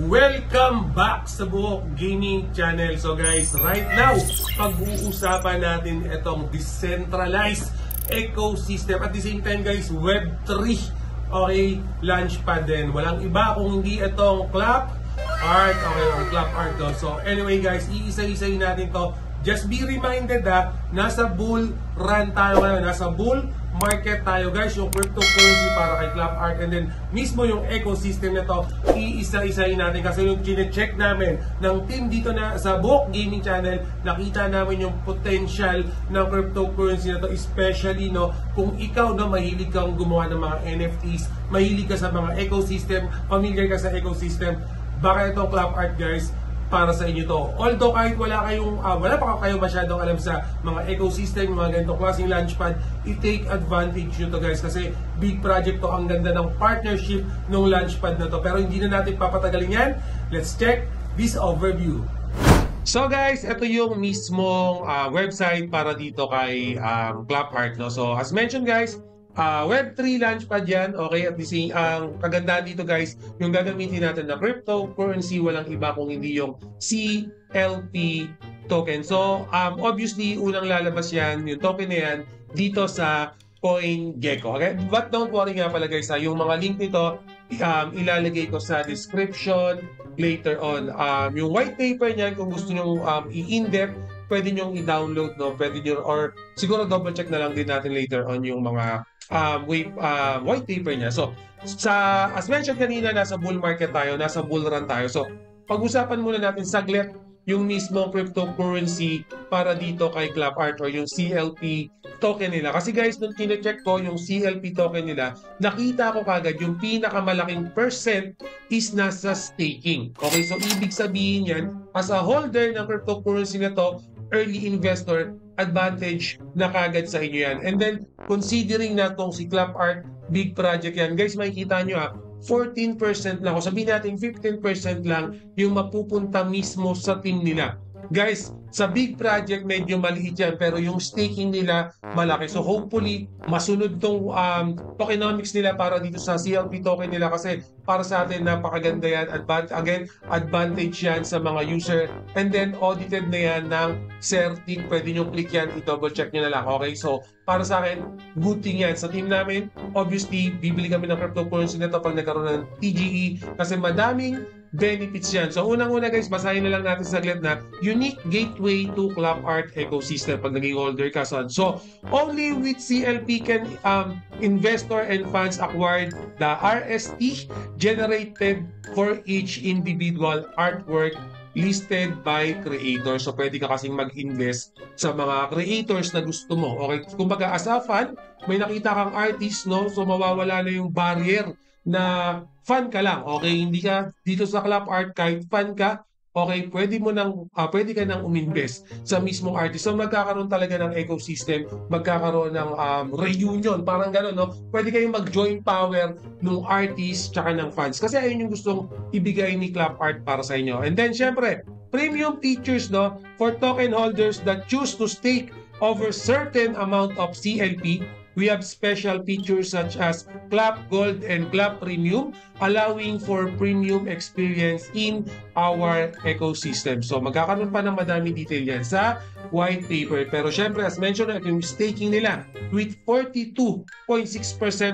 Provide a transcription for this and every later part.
Welcome back sa Buhok Gaming Channel. So guys, right now, pag-uusapan natin itong decentralized ecosystem. At the same time guys, Web3. Okay, Launchpad din. Walang iba kung hindi itong Clap Art. Okay, ang Clap Art to. So anyway guys, iisa-isayin natin to. Just be reminded nasa bull run tayo ngayon. Nasa bull market tayo guys, yung cryptocurrency para kay Clap Art, and then mismo yung ecosystem na to, iisa-isayin natin kasi yung chine-check namin ng team dito na sa Buhok Gaming Channel, nakita namin yung potential ng cryptocurrency na to, especially kung ikaw mahilig kang gumawa ng mga NFTs, mahilig ka sa mga ecosystem, familiar ka sa ecosystem, baka itong Clap Art guys para sa inyo to. Although kahit wala pa kayo masyadong alam sa mga ecosystem, mga ganitong klaseng Launchpad, i-take advantage nyo to guys kasi big project to. Ang ganda ng partnership ng Launchpad na to. Pero hindi na natin papatagalin yan. Let's check this overview. So guys, ito yung mismong website para dito kay Clap Art. So as mentioned guys, Web3 Launchpad yan, okay? At ang kagandahan dito guys, yung gagamitin natin na cryptocurrency, walang iba kung hindi yung CLP token. So, obviously, unang lalabas yan, yung token na yan, dito sa CoinGecko, okay? But don't worry nga pala guys, yung mga link nito, ilalagay ko sa description later on. Yung white paper niyan, kung gusto nyo i-in-depth, pwede nyo i-download, pwede nyo, or siguro double check na lang din natin later on yung mga white paper niya. So, as mentioned kanina, nasa bull market tayo, nasa bull run tayo. So, pag-usapan muna natin saglit yung mismo cryptocurrency para dito kay Clap Art or yung CLP token nila. Kasi guys, nung kine-check ko yung CLP token nila, nakita ko kagad yung pinakamalaking percent is nasa staking. Okay, so ibig sabihin yan, as a holder ng cryptocurrency na to, early investor, advantage na kagad sa inyo yan. And then, considering na itong si Clap Art, big project yan. Guys, makikita nyo 14% lang, o sabihin natin 15% lang yung mapupunta mismo sa team nila. Guys, sa big project medyo maliit yan, pero yung staking nila malaki. So hopefully, masunod tong tokenomics nila para dito sa CLP token nila kasi para sa atin napakaganda yan. Advantage yan sa mga user. And then audited na yan ng CERTIC. Pwede nyo click yan, i-double check nyo na lang. Okay, so para sa akin, good thing yan. Sa team namin, obviously, bibili kami ng cryptocurrency na ito pag nagkaroon ng TGE kasi madaming benefits yan. So unang-una guys, basahin na lang natin saglit na unique gateway to Clap Art ecosystem pag naging holder ka. So only with CLP can investor and funds acquired the RST generated for each individual artwork listed by creator. So pwede ka kasing mag-invest sa mga creators na gusto mo. Okay, kumbaga as a fan, may nakita kang artist, so mawawala na yung barrier na fan ka lang. Okay, hindi ka dito sa Clap Art, kahit fan ka, okay, pwede ka nang uminvest sa mismong artist. So magkakaroon talaga ng ecosystem, magkakaroon ng reunion, parang gano'n, Pwede kayong mag-join power ng artist tsaka ng fans. Kasi ayun yung gustong ibigay ni Clap Art para sa inyo. And then syempre, premium features for token holders that choose to stake over certain amount of CLP. We have special features such as Clap Gold and Clap Premium, allowing for premium experience in our ecosystem. So magkakaroon pa ng madaming detail yan sa white paper. Pero syempre, as mentioned, yung staking nila with 42.6%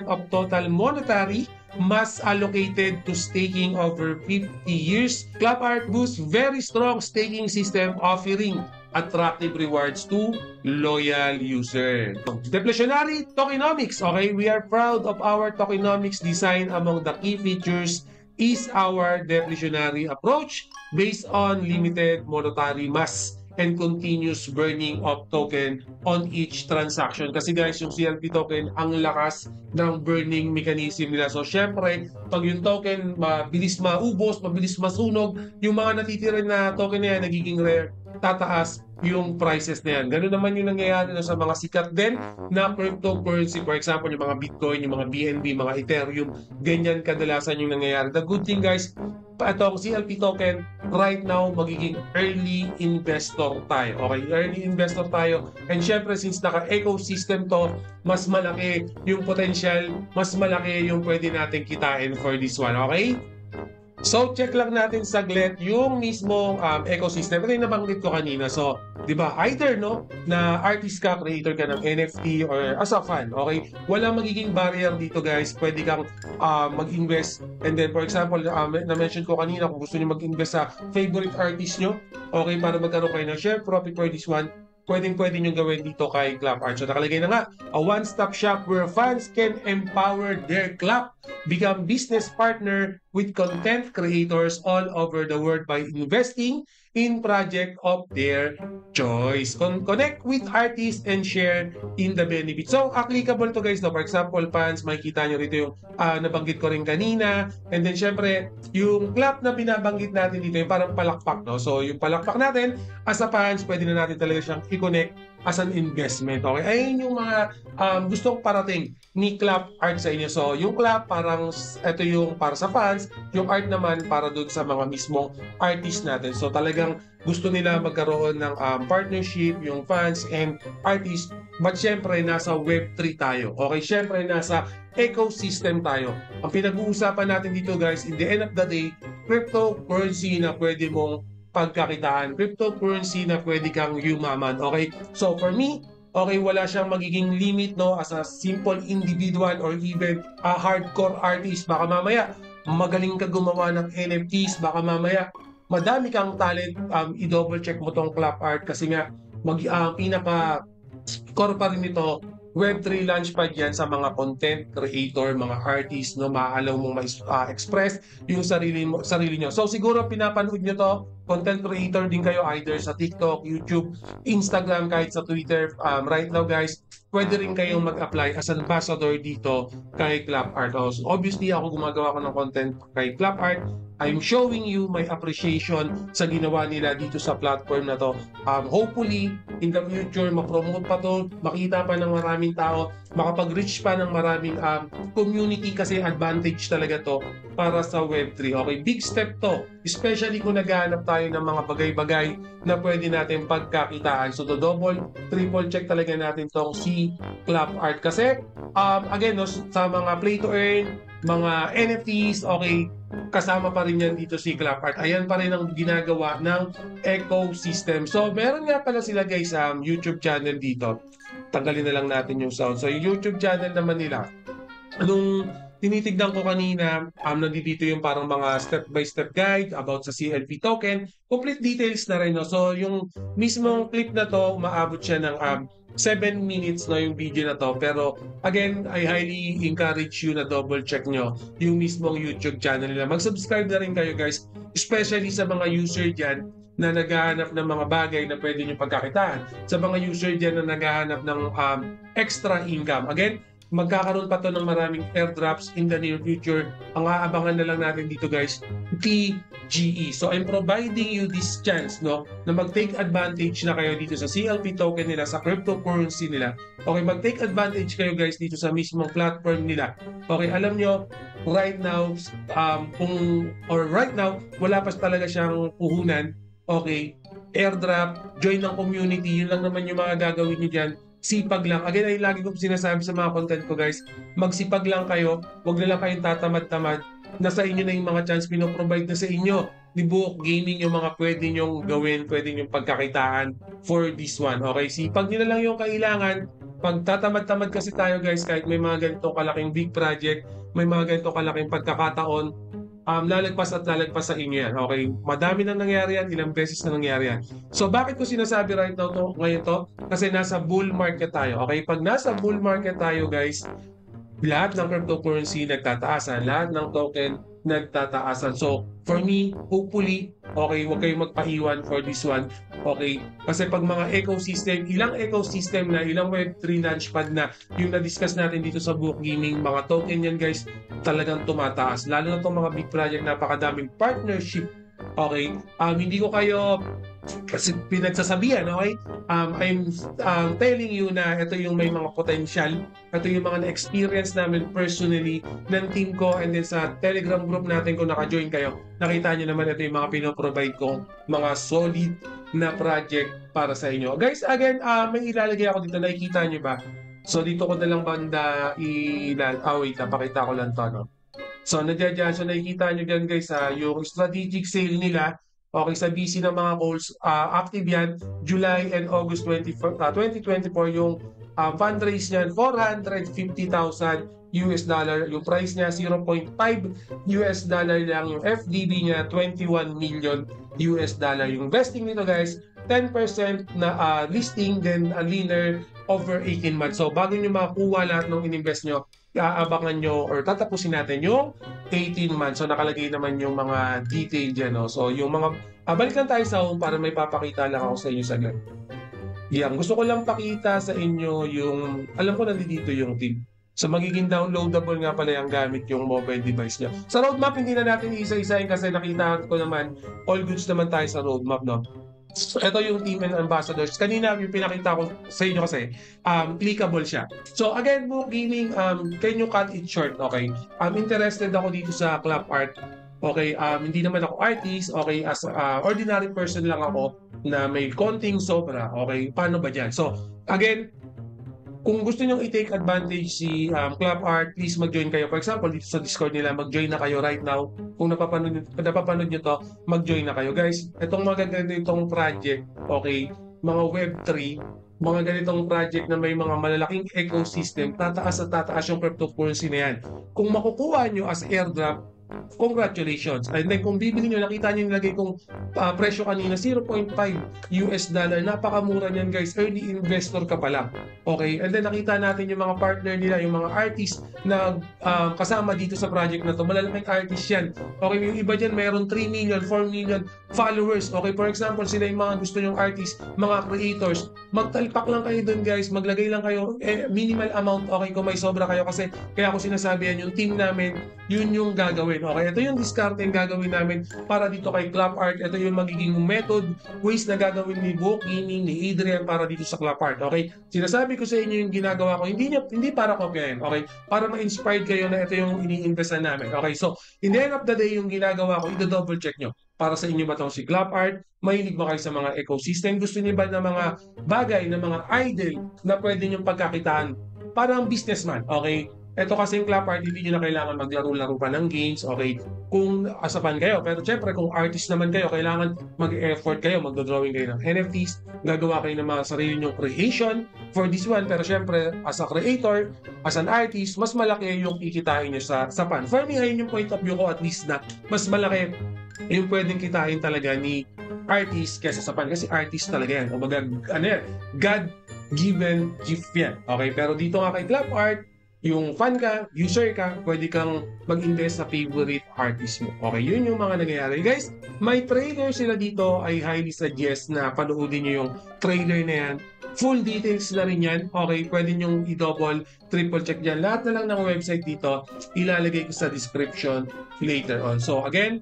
of total monetary mass allocated to staking over 50 years. Clap Art boasts very strong staking system offering attractive rewards to loyal user. Deflationary tokenomics. Okay, we are proud of our tokenomics design. Among the key features is our deflationary approach based on limited monetary mass and continuous burning of token on each transaction. Kasi guys, yung CLP token, ang lakas ng burning mechanism nila. So syempre, pag yung token mabilis maubos, mabilis masunog, yung mga natitira na token na yan, nagiging rare, tataas yung prices na yan. Ganun naman yung nangyayari sa mga sikat din na cryptocurrency. For example, yung mga Bitcoin, yung mga BNB, mga Ethereum, ganyan kadalasan yung nangyayari. The good thing guys, itong CLP token, right now, magiging early investor tayo. Okay, early investor tayo. And syempre, since naka-ecosystem to, mas malaki yung potential, mas malaki yung pwede natin kitain for this one. Okay? So, check lang natin saglit yung mismong ecosystem. Ito yung nabanggit ko kanina. So, di ba, either, no, na artist ka, creator ka ng NFT or as a fan, okay? Walang magiging barrier dito, guys. Pwede kang mag-invest. And then, for example, na-mention ko kanina, kung gusto niyo mag-invest sa favorite artist nyo, okay, para magkaroon kayo ng share profit for this one, pwedeng-pwede nyo gawin dito kay Clap Art. So nakalagay na nga, a one-stop shop where fans can empower their Clap, become business partner with content creators all over the world by investing in project of their choice. Connect with artists and share in the benefits. So applicable to guys, no? For example, fans, makikita nyo rito yung nabanggit ko rin kanina. And then syempre, yung Clap na binabanggit natin dito, yung parang palakpak, no? So yung palakpak natin, as a fans, pwede na natin talaga siyang i-connect as an investment. Okay? Ayun yung mga gustong parating ni Clap Art sa inyo. So yung Clap, parang ito yung para sa fans, yung art naman para dun sa mga mismong artist natin. So talagang gusto nila magkaroon ng partnership, yung fans and artists. But syempre, nasa Web3 tayo. Okay? Syempre, nasa ecosystem tayo. Ang pinag-uusapan natin dito guys, in the end of the day, cryptocurrency na pwede mong pagkakitaan, cryptocurrency na pwede kang yumaman. Okay? So for me, okay, wala siyang magiging limit, no, as a simple individual or even a hardcore artist. Baka mamaya magaling ka gumawa ng NFTs, baka mamaya madami kang talent, i-double check mo tong Clap Art kasi nga pinaka core pa rin ito, Web3 Launchpad yan sa mga content creator, mga artists, no, maaalaw mong ma-express yung sarili nyo. So siguro pinapanood nyo to, content creator din kayo either sa TikTok, YouTube, Instagram, kahit sa Twitter. Right now guys, pwede rin kayong mag-apply as ambassador dito kay Clap Art. So, obviously ako gumagawa ko ng content kay Clap Art. I'm showing you my appreciation sa ginawa nila dito sa platform na to. Hopefully, in the future, ma-promote pa to, makita pa ng maraming tao, makapag-reach pa ng maraming community kasi advantage talaga to para sa Web3. Okay, big step to, especially kung naghahanap tayo ng mga bagay-bagay na pwede natin pagkakitaan. So, double, triple check talaga natin tong si Clap Art. Kasi, again, no, sa mga play to earn, mga NFTs, okay, kasama pa rin yan dito si Clap Art. Ayan pa rin ang ginagawa ng ecosystem. So, meron nga pala sila guys, YouTube channel dito. Tanggalin na lang natin yung sound. So, yung YouTube channel naman nila, anong tinitignan ko kanina, nandito yung parang mga step-by-step guide about sa CLP token. Complete details na rin. No? So, yung mismong clip na to, umaabot siya ng 7 minutes na yung video na to. Pero again, I highly encourage you na double check nyo yung mismong YouTube channel nila. Mag-subscribe na rin kayo guys, especially sa mga user dyan na naghahanap ng mga bagay na pwede nyo pagkakitaan. Sa mga user dyan na naghahanap ng extra income. Again, magkakaroon pa to ng maraming airdrops in the near future. Ang aabangan na lang natin dito guys, TGE. So I'm providing you this chance, no, na mag-take advantage na kayo dito sa CLP token nila, sa cryptocurrency nila. Okay, mag-take advantage kayo guys dito sa mismong platform nila. Okay, alam nyo, right now, right now, wala pa talaga siyang puhunan. Okay, airdrop, join ng community, yun lang naman yung mga gagawin nyo dyan. Sipag lang. Again, ay lagi kong sinasabi sa mga content ko guys, magsipag lang kayo, huwag na lang kayong tatamad-tamad. Nasa inyo na yung mga chance, pinoprovide na sa inyo ni Buhok Gaming yung mga pwede nyong gawin, pwede nyong pagkakitaan for this one. Okay, sipag nyo na lang yung kailangan. Pag tatamad-tamad kasi tayo guys, kahit may mga ganito kalaking big project, may mga ganito kalaking pagkakataon, lalagpas at lalagpas sa inyo yan. Okay? Madami na nangyari yan, ilang beses na nangyari yan. So, bakit ko sinasabi right now to, ngayon to? Kasi nasa bull market tayo. Okay? Pag nasa bull market tayo, guys, lahat ng cryptocurrency nagtataasan, lahat ng token nagtataasan. So, for me, hopefully, okay, huwag kayong magpaiwan for this one. Okay? Kasi pag mga ecosystem, ilang ecosystem na, ilang Web3 launchpad na, yung na-discuss natin dito sa Buhok Gaming, mga token yan guys, talagang tumataas. Lalo na itong mga big project, napakadaming partnership. Okay? Hindi ko kayo kasi pinagsasabihan, okay? I'm telling you na ito yung may mga potential. Ito yung mga na-experience namin personally ng team ko, and then sa Telegram group natin kung naka-join kayo, nakita nyo naman ito yung mga pinoprovide kong mga solid na project para sa inyo. Guys, again, may ilalagay ako dito. Nakikita nyo ba? So, dito ko na lang banda wait, napakita ko lang to, no? So, nandiyan so nakikita nyo dyan guys, yung strategic sale nila, okay, sa BC ng mga calls, active yan, July and August 2024, yung fundraise niyan, $450,000 US dollar. Yung price niya, $0.5 US dollar lang. Yung FDB niya, 21 million US dollar. Yung vesting nito guys, 10% na listing, then a linear over 18 months. So, bago nyo makuha lahat ng in-invest nyo, aabangan nyo or tatapusin natin yung 18 months. So, nakalagay naman yung mga detail dyan. No? So, yung mga, balik lang tayo sa home para may papakita lang ako sa inyo saglit. Yan, gusto ko lang pakita sa inyo yung, alam ko nandito yung team. So, magiging downloadable nga pala yung gamit yung mobile device niya. Sa roadmap, hindi na natin isa-isahin kasi nakita ko naman, all goods naman tayo sa roadmap, no? So, ito yung team and ambassadors. Kanina yung pinakita ko sa inyo kasi, clickable siya. So, again, Book Gaming, can you cut it short, okay? Interested ako dito sa club art. Okay, hindi naman ako artist, okay, as ordinary person lang ako na may konting sobra, okay, paano ba dyan? So, again, kung gusto nyo i-take advantage si Club Art, please mag-join kayo. For example, dito sa Discord nila, mag-join na kayo right now. Kung napapanood nyo to, mag-join na kayo. Guys, itong mga ganitong project, okay, mga Web3, mga ganitong project na may mga malalaking ecosystem, tataas at tataas yung cryptocurrency na yan. Kung makukuha nyo as airdrop, congratulations. And then kung bibili nyo, nakita nyo nilagay kong presyo kanina, $0.5 US dollar. Napakamura niyan guys. Early investor ka pa lang. Okay? And then nakita natin yung mga partner nila, yung mga artists na kasama dito sa project na to. Malalaking artist yan. Okay? Yung iba dyan, mayroon 3 million, 4 million followers. Okay? For example, sila yung mga gusto nyong artists, mga creators. Magtalpak lang kayo dun guys. Maglagay lang kayo minimal amount. Okay? Kung may sobra kayo. Kasi kaya ako sinasabi yan, yung team namin, yun yung gagawin. Okay, ito yung discard yung gagawin namin para dito kay Club Art. Ito yung magiging method, ways na gagawin ni Book Gaming, ni Adrian para dito sa Club Art. Okay, sinasabi ko sa inyo yung ginagawa ko, hindi para kopyahin. Okay, para ma-inspired kayo na ito yung ini-investan namin. Okay, so in the end of the day, yung ginagawa ko, i-double check nyo. Para sa inyo ba itong si Club Art? Mahilig ba kayo sa mga ecosystem? Gusto niyo ba ng mga bagay, ng mga idol na pwede nyo pagkakitaan? Parang businessman, okay? Ito kasi yung Club Art, hindi nyo na kailangan maglaro-laro pa ng games, okay? Kung asapan kayo. Pero syempre, kung artist naman kayo, kailangan mag-effort kayo, magdodrawing kayo ng NFTs, gagawa kayo ng mga sarili nyong creation for this one. Pero syempre, as a creator, as an artist, mas malaki yung kikitain nyo sa pan. For me, ayun yung point of view ko at least na mas malaki yung pwedeng kitain talaga ni artist kaysa sa pan. Kasi artist talaga yan. O baga, ano yan? God-given gift yan. Okay? Pero dito nga kay Club Art, yung fan ka, user ka, pwede kang mag-invest sa favorite artist mo. Okay, yun yung mga nangyayari. Guys, may trailer sila dito. I highly suggest na panoodin nyo yung trailer na yan. Full details na rin yan. Okay, pwede nyo i-double, triple check dyan. Lahat na lang ng website dito, ilalagay ko sa description later on. So again,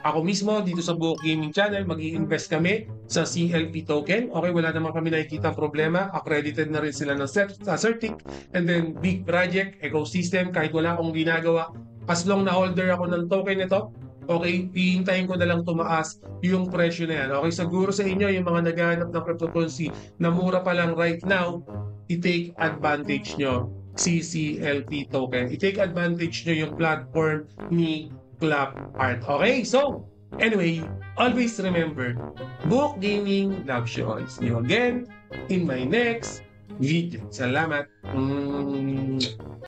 ako mismo dito sa Book Gaming Channel, mag-i-invest kami sa CLP token. Okay, wala naman kami nakikita problema. Accredited na rin sila ng CertiK. And then, big project, ecosystem, kahit wala akong ginagawa. As long na holder ako ng token nito, okay, hihintayin ko na lang tumaas yung presyo na yan. Okay, siguro sa inyo, yung mga naghahanap ng cryptocurrency na mura pa lang right now, i-take advantage nyo CCLP token. I-take advantage nyo yung platform ni Club Art. Okay, so anyway, always remember, Book Gaming loves you all. See you again in my next video. Salamat.